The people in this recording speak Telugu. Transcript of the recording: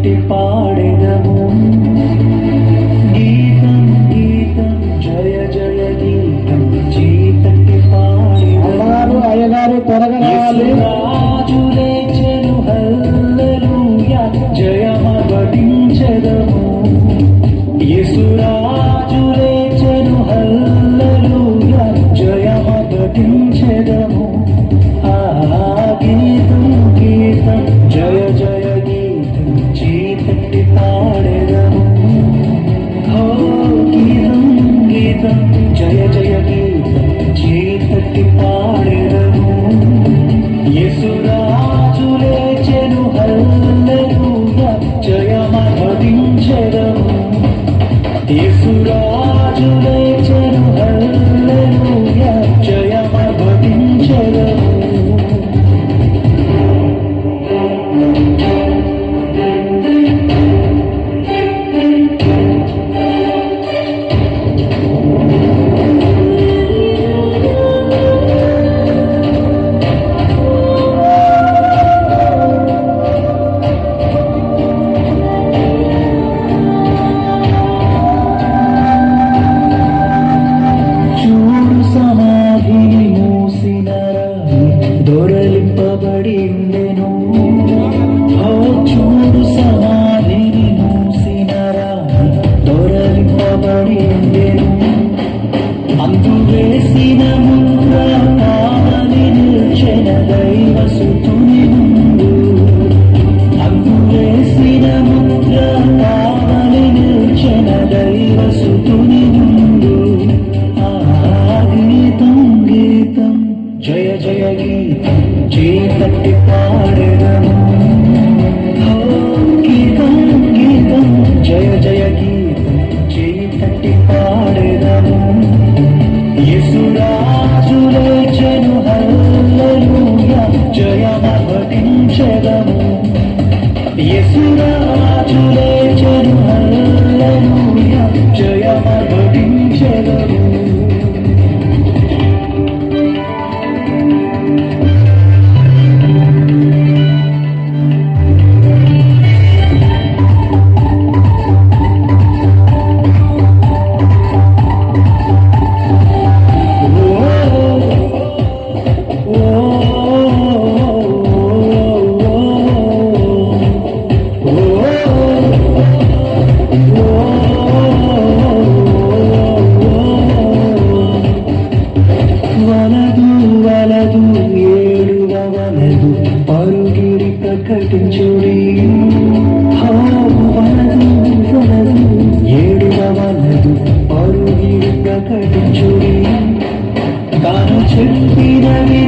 తట్టి పాడెదము గీతం గీతం జయ జయ గీతం చీతట్టి పాడెదము అయ్యగారు త్వరగా రావాలి. రాజు లేచెను హల్లెలూయా జయమవడించెదము యేసురాజు లేచెను హల్లెలూయా జయమవడించెదము గీతం గీతం జయ జయ గీతం చీతట్టి పాడెదము గీతం గీతం జయ జయ గీతం చీతట్టి పాడెదము యేసురాజు లేచెను హల్లెలూయా జయమవడించెదము యేసురాజు లేచెను హల్లెలూయా జయమవడించెదము దొరలింపబడిందెను చూడు సమాధిని మూసిన రాణి దొరలింపబడిందెను అందు వేసిన ముద్ర కావలి నిల్చెన దైవసుతుని ముందు అందు వేసిన ముద్ర కావలి నిల్చెన దైవసుతుని ముందు గీతం గీతం జయ జయ గీతం చీతట్టి పాడెదము గీతం గీతం జయ జయ గీతం చీతట్టి పాడెదము యేసురాజు లేచెను హల్లెలూయా జయమవడించెదము యేసురాజు లేచెను హల్లెలూయా జయమవడించెదము వలదు ఏడువ వలదు పరుగిరి ప్రకటించుడి వలదు వలదు ఏడువ వలదు పరుగిరి ప్రకటించుడి తాను చెప్పినవి